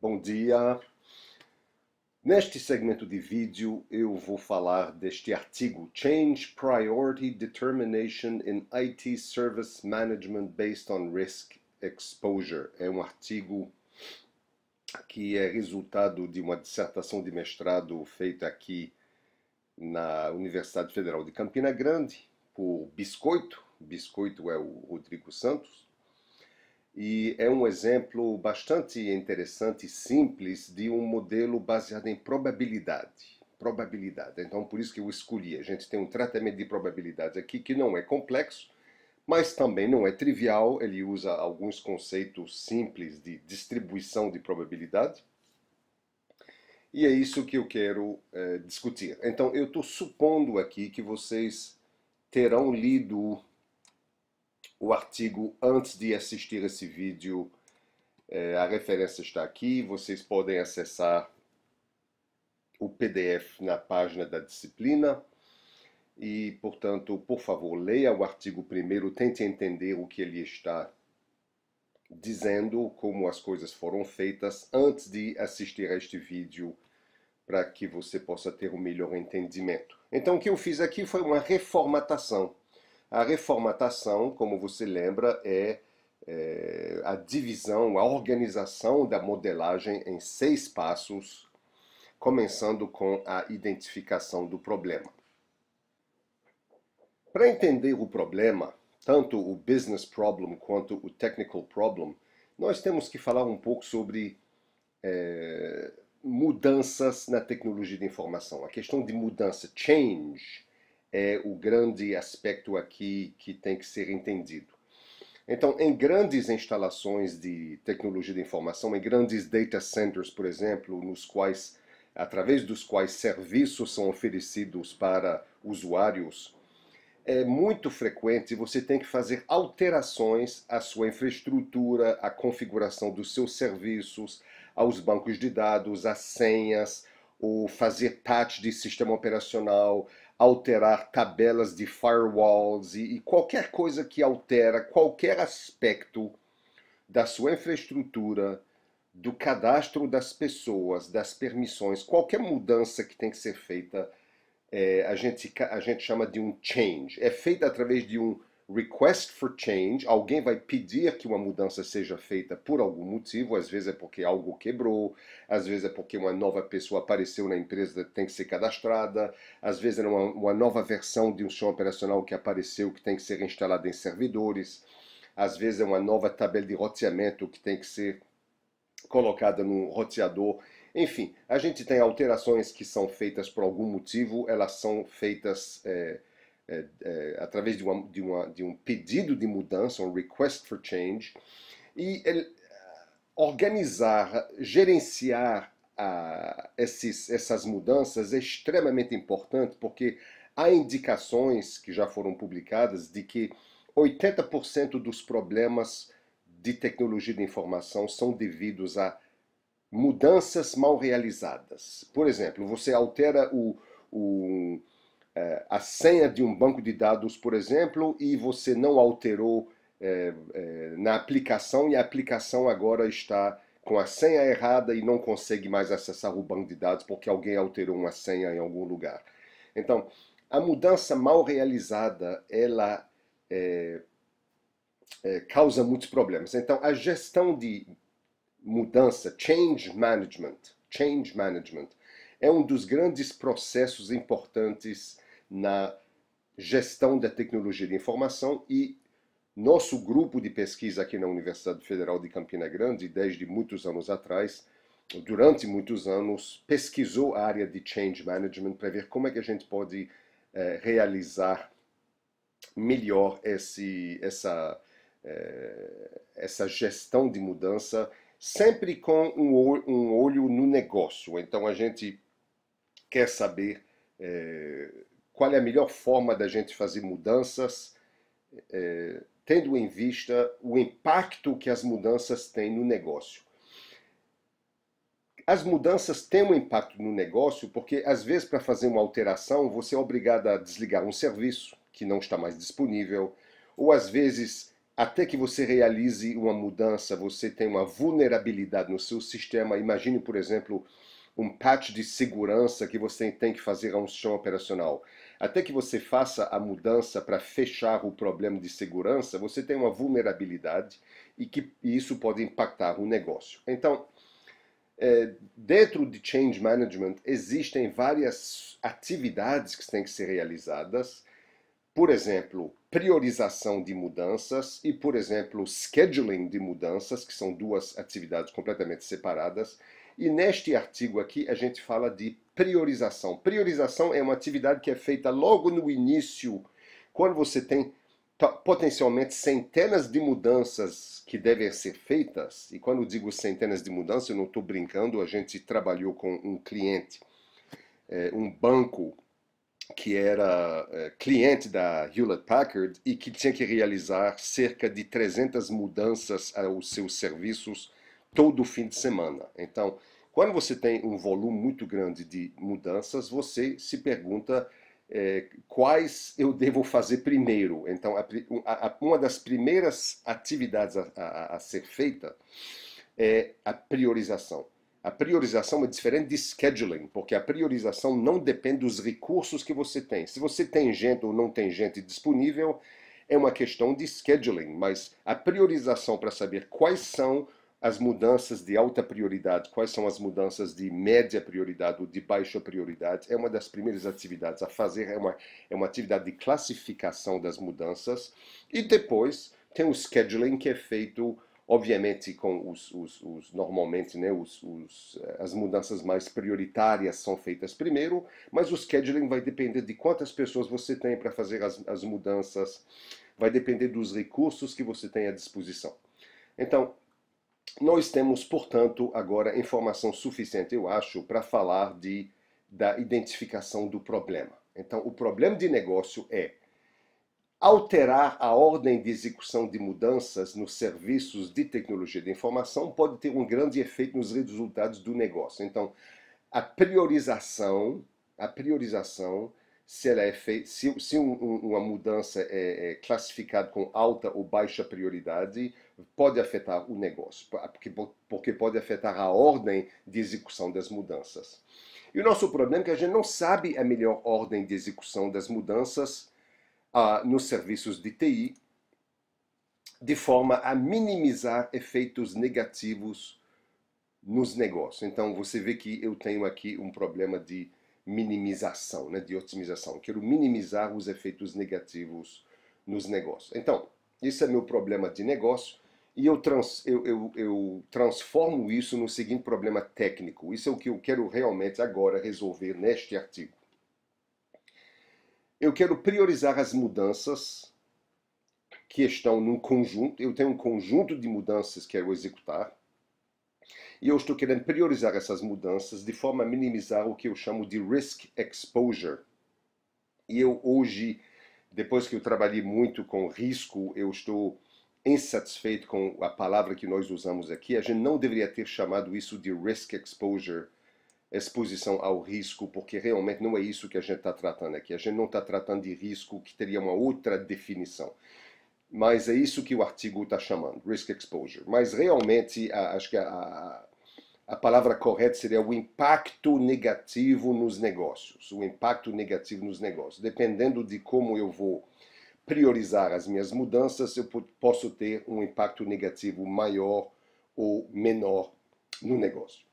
Bom dia! Neste segmento de vídeo eu vou falar deste artigo Change Priority Determination in IT Service Management Based on Risk Exposure. É um artigo que é resultado de uma dissertação de mestrado feita aqui na Universidade Federal de Campina Grande por Biscoito. Biscoito é o Rodrigo Santos. E é um exemplo bastante interessante e simples de um modelo baseado em probabilidade. Probabilidade. Então, por isso que eu escolhi. A gente tem um tratamento de probabilidades aqui que não é complexo, mas também não é trivial. Ele usa alguns conceitos simples de distribuição de probabilidade. E é isso que eu quero discutir. Então, eu estou supondo aqui que vocês terão lido o artigo antes de assistir esse vídeo. A referência está aqui, vocês podem acessar o PDF na página da disciplina e, portanto, por favor, leia o artigo primeiro, tente entender o que ele está dizendo, como as coisas foram feitas, antes de assistir a este vídeo, para que você possa ter um melhor entendimento. Então, o que eu fiz aqui foi uma reformatação. A reformatação, como você lembra, é a divisão, a organização da modelagem em 6 passos, começando com a identificação do problema. Para entender o problema, tanto o business problem quanto o technical problem, nós temos que falar um pouco sobre mudanças na tecnologia de informação. A questão de mudança, change, é o grande aspecto aqui que tem que ser entendido. Então, em grandes instalações de tecnologia de informação, em grandes data centers, por exemplo, através dos quais serviços são oferecidos para usuários, é muito frequente você tem que fazer alterações à sua infraestrutura, à configuração dos seus serviços, aos bancos de dados, às senhas, ou fazer patch de sistema operacional, alterar tabelas de firewalls e qualquer coisa que altera qualquer aspecto da sua infraestrutura, do cadastro das pessoas, das permissões, qualquer mudança que tem que ser feita, a gente chama de um change. É feita através de um request for change. Alguém vai pedir que uma mudança seja feita por algum motivo. Às vezes é porque algo quebrou, às vezes é porque uma nova pessoa apareceu na empresa que tem que ser cadastrada, às vezes é uma nova versão de um sistema operacional que apareceu que tem que ser instalada em servidores, às vezes é uma nova tabela de roteamento que tem que ser colocada no roteador. Enfim, a gente tem alterações que são feitas por algum motivo, elas são feitas através de um pedido de mudança, um request for change, e organizar, gerenciar essas mudanças é extremamente importante, porque há indicações que já foram publicadas de que 80% dos problemas de tecnologia de informação são devidos a mudanças mal realizadas. Por exemplo, você altera a senha de um banco de dados, por exemplo, e você não alterou na aplicação, e a aplicação agora está com a senha errada e não consegue mais acessar o banco de dados porque alguém alterou uma senha em algum lugar. Então, a mudança mal realizada, ela causa muitos problemas. Então, a gestão de mudança, change management, é um dos grandes processos importantes na gestão da tecnologia de informação, e nosso grupo de pesquisa aqui na Universidade Federal de Campina Grande, desde muitos anos atrás, durante muitos anos, pesquisou a área de change management para ver como é que a gente pode realizar melhor essa gestão de mudança, sempre com um olho no negócio. Então a gente quer saber qual é a melhor forma da gente fazer mudanças, tendo em vista o impacto que as mudanças têm no negócio. As mudanças têm um impacto no negócio porque, às vezes, para fazer uma alteração, você é obrigado a desligar um serviço que não está mais disponível, ou às vezes até que você realize uma mudança, você tem uma vulnerabilidade no seu sistema. Imagine, por exemplo, um patch de segurança que você tem que fazer a um sistema operacional. Até que você faça a mudança para fechar o problema de segurança, você tem uma vulnerabilidade e isso pode impactar o negócio. Então, dentro de Change Management existem várias atividades que têm que ser realizadas. Por exemplo, priorização de mudanças e, por exemplo, scheduling de mudanças, que são duas atividades completamente separadas. E neste artigo aqui a gente fala de priorização. Priorização é uma atividade que é feita logo no início, quando você tem potencialmente centenas de mudanças que devem ser feitas. E quando eu digo centenas de mudanças, eu não estou brincando, a gente trabalhou com um cliente, um banco que era cliente da Hewlett Packard e que tinha que realizar cerca de 300 mudanças aos seus serviços todo fim de semana. Então, quando você tem um volume muito grande de mudanças, você se pergunta quais eu devo fazer primeiro. Então, uma das primeiras atividades a ser feita é a priorização. A priorização é diferente de scheduling, porque a priorização não depende dos recursos que você tem. Se você tem gente ou não tem gente disponível, é uma questão de scheduling, mas a priorização para saber quais são as mudanças de alta prioridade, quais são as mudanças de média prioridade ou de baixa prioridade, é uma das primeiras atividades a fazer, é uma atividade de classificação das mudanças. E depois tem o scheduling, que é feito obviamente com normalmente, né, as mudanças mais prioritárias são feitas primeiro, mas o scheduling vai depender de quantas pessoas você tem para fazer as mudanças, vai depender dos recursos que você tem à disposição. Então, nós temos, portanto, agora informação suficiente, eu acho, para falar da identificação do problema. Então, o problema de negócio é alterar a ordem de execução de mudanças nos serviços de tecnologia de informação pode ter um grande efeito nos resultados do negócio. Então, a priorização, se ela é feita, se uma mudança é classificada com alta ou baixa prioridade, pode afetar o negócio, porque pode afetar a ordem de execução das mudanças. E o nosso problema é que a gente não sabe a melhor ordem de execução das mudanças nos serviços de TI, de forma a minimizar efeitos negativos nos negócios. Então você vê que eu tenho aqui um problema de minimização, né, de otimização. Quero minimizar os efeitos negativos nos negócios. Então, esse é meu problema de negócio e eu transformo isso no seguinte problema técnico. Isso é o que eu quero realmente agora resolver neste artigo. Eu quero priorizar as mudanças que estão num conjunto. Eu tenho um conjunto de mudanças que quero executar. E eu estou querendo priorizar essas mudanças de forma a minimizar o que eu chamo de risk exposure. E eu hoje, depois que eu trabalhei muito com risco, eu estou insatisfeito com a palavra que nós usamos aqui. A gente não deveria ter chamado isso de risk exposure, exposição ao risco, porque realmente não é isso que a gente está tratando aqui. A gente não está tratando de risco, que teria uma outra definição. Mas é isso que o artigo está chamando, risk exposure. Mas realmente, acho que a palavra correta seria o impacto negativo nos negócios. O impacto negativo nos negócios. Dependendo de como eu vou priorizar as minhas mudanças, eu posso ter um impacto negativo maior ou menor no negócio.